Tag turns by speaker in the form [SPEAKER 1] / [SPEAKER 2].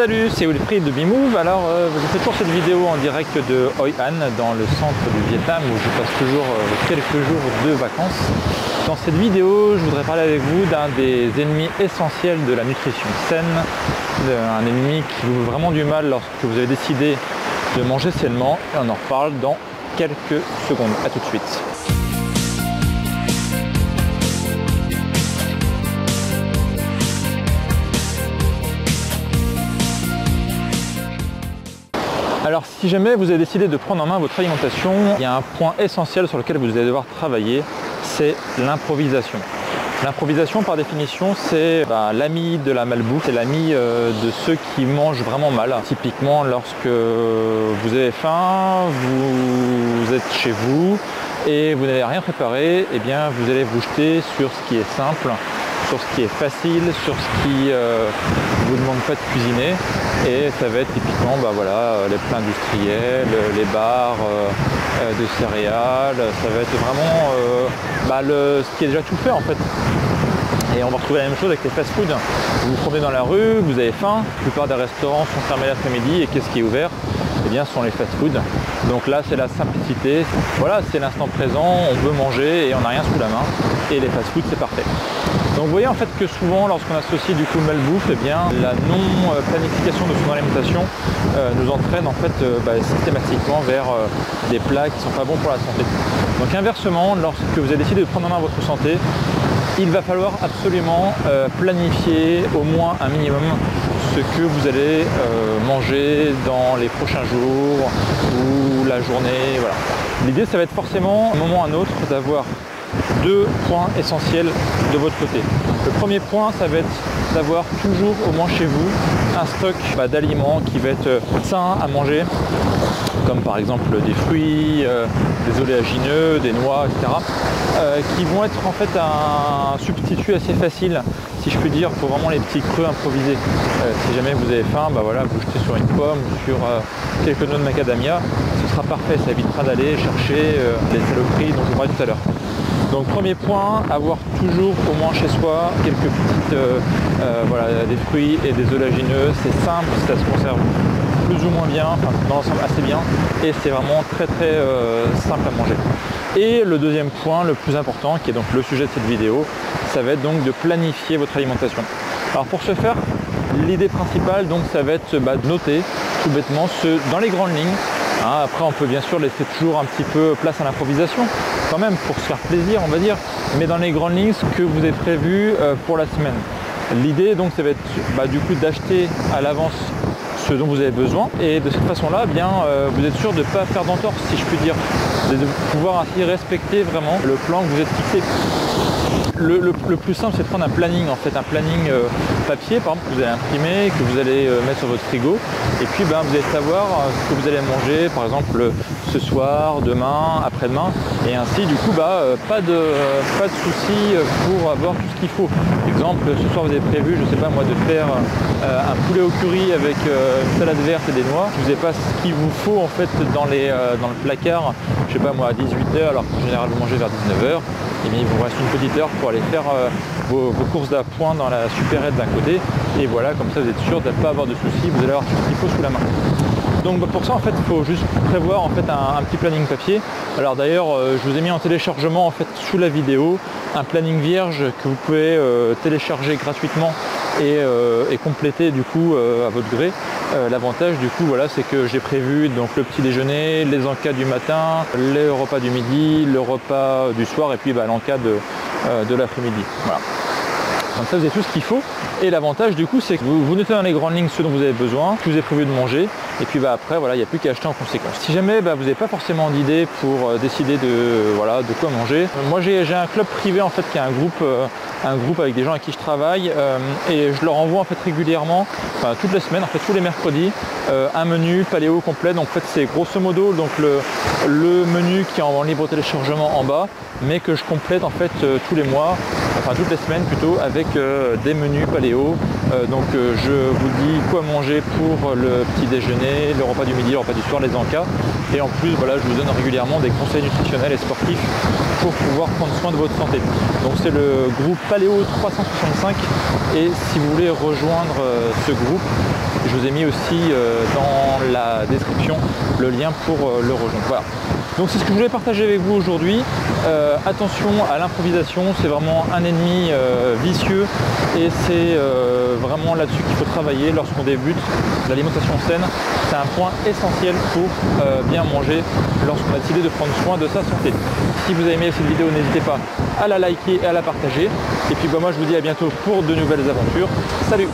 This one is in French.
[SPEAKER 1] Salut, c'est Wilfried de Bimove. Alors, je fais toujours cette vidéo en direct de Hoi An, dans le centre du Vietnam, où je passe toujours quelques jours de vacances. Dans cette vidéo, je voudrais parler avec vous d'un des ennemis essentiels de la nutrition saine, un ennemi qui vous fait vraiment du mal lorsque vous avez décidé de manger sainement. Et on en reparle dans quelques secondes. A tout de suite. Alors si jamais vous avez décidé de prendre en main votre alimentation, il y a un point essentiel sur lequel vous allez devoir travailler, c'est l'improvisation. L'improvisation par définition c'est l'ami de la malbouffe, c'est l'ami de ceux qui mangent vraiment mal. Typiquement lorsque vous avez faim, vous êtes chez vous et vous n'avez rien préparé, eh bien vous allez vous jeter sur ce qui est simple, sur ce qui est facile, sur ce qui ne vous demande pas de cuisiner. Et ça va être typiquement les plats industriels, les bars de céréales, ça va être vraiment ce qui est déjà tout fait en fait. Et on va retrouver la même chose avec les fast-food. Vous vous promenez dans la rue, vous avez faim, la plupart des restaurants sont fermés l'après-midi et qu'est-ce qui est ouvert? Eh bien ce sont les fast-food. Donc là c'est la simplicité, voilà, c'est l'instant présent, on veut manger et on n'a rien sous la main. Et les fast-food c'est parfait. Donc vous voyez en fait que souvent lorsqu'on associe du coup malbouffe, eh bien la non-planification de son alimentation nous entraîne en fait systématiquement vers des plats qui ne sont pas bons pour la santé. Donc inversement, lorsque vous avez décidé de prendre en main votre santé, il va falloir absolument planifier au moins un minimum ce que vous allez manger dans les prochains jours ou la journée. Voilà. L'idée ça va être forcément, à un moment ou à un autre, d'avoir deux points essentiels de votre côté. Le premier point, ça va être d'avoir toujours au moins chez vous un stock d'aliments qui va être sain à manger, comme par exemple des fruits, des oléagineux, des noix, etc. Qui vont être en fait un substitut assez facile, si je puis dire, pour vraiment les petits creux improvisés. Si jamais vous avez faim, vous jetez sur une pomme ou sur quelques noix de macadamia, ce sera parfait, ça évitera d'aller chercher les saloperies dont je vous parlais tout à l'heure. Donc premier point, avoir toujours au moins chez soi quelques petites des fruits et des oléagineux, c'est simple, ça se conserve plus ou moins bien, enfin dans l'ensemble assez bien, et c'est vraiment très simple à manger. Et le deuxième point, le plus important, qui est donc le sujet de cette vidéo, ça va être donc de planifier votre alimentation. Alors pour ce faire, l'idée principale donc ça va être de noter tout bêtement dans les grandes lignes. Après on peut bien sûr laisser toujours un petit peu place à l'improvisation quand même pour se faire plaisir on va dire, mais dans les grandes lignes ce que vous avez prévu pour la semaine. L'idée donc ça va être du coup d'acheter à l'avance ce dont vous avez besoin et de cette façon là vous êtes sûr de ne pas faire d'entorse si je puis dire, de pouvoir ainsi respecter vraiment le plan que vous êtes fixé. Le plus simple c'est de prendre un planning en fait, un planning papier par exemple que vous allez imprimer, que vous allez mettre sur votre frigo et puis vous allez savoir ce que vous allez manger par exemple ce soir, demain, après-demain et ainsi du coup pas de soucis pour avoir tout ce qu'il faut. Par exemple ce soir vous avez prévu je sais pas moi de faire un poulet au curry avec une salade verte et des noix, vous n'avez pas ce qu'il vous faut en fait dans le placard, je sais pas moi à 18h alors qu'en général vous mangez vers 19h. Et bien il vous reste une petite heure pour aller faire vos courses d'appoint dans la supérette d'un côté et voilà, comme ça vous êtes sûr de ne pas avoir de soucis, vous allez avoir tout ce qu'il faut sous la main. Donc pour ça en fait il faut juste prévoir en fait un petit planning papier. Alors d'ailleurs je vous ai mis en téléchargement en fait sous la vidéo un planning vierge que vous pouvez télécharger gratuitement et compléter du coup à votre gré. L'avantage du coup c'est que j'ai prévu donc le petit déjeuner, les encas du matin, les repas du midi, le repas du soir et puis l'encas de l'après-midi. Voilà. Comme ça vous avez tout ce qu'il faut et l'avantage du coup c'est que vous notez dans les grandes lignes ce dont vous avez besoin, ce que vous avez prévu de manger et puis après il n'y a plus qu'à acheter en conséquence. Si jamais vous n'avez pas forcément d'idée pour décider de quoi manger, moi j'ai un club privé en fait qui est un groupe avec des gens avec qui je travaille et je leur envoie en fait régulièrement, toutes les semaines, en fait tous les mercredis, un menu paléo complet. Donc en fait c'est grosso modo donc le menu qui est en libre téléchargement en bas, mais que je complète en fait tous les mois, enfin toutes les semaines plutôt, avec des menus paléo Je vous dis quoi manger pour le petit déjeuner, le repas du midi, le repas du soir, les encas. Et en plus, voilà, je vous donne régulièrement des conseils nutritionnels et sportifs pour pouvoir prendre soin de votre santé. Donc c'est le groupe Paléo 365 et si vous voulez rejoindre ce groupe, je vous ai mis aussi dans la description le lien pour le rejoindre. Voilà. Donc c'est ce que je voulais partager avec vous aujourd'hui. Attention à l'improvisation, c'est vraiment un ennemi vicieux et c'est vraiment là-dessus qu'il faut travailler lorsqu'on débute l'alimentation saine. C'est un point essentiel pour bien manger lorsqu'on a décidé de prendre soin de sa santé. Si vous avez aimé cette vidéo, n'hésitez pas à la liker et à la partager. Et puis moi je vous dis à bientôt pour de nouvelles aventures. Salut!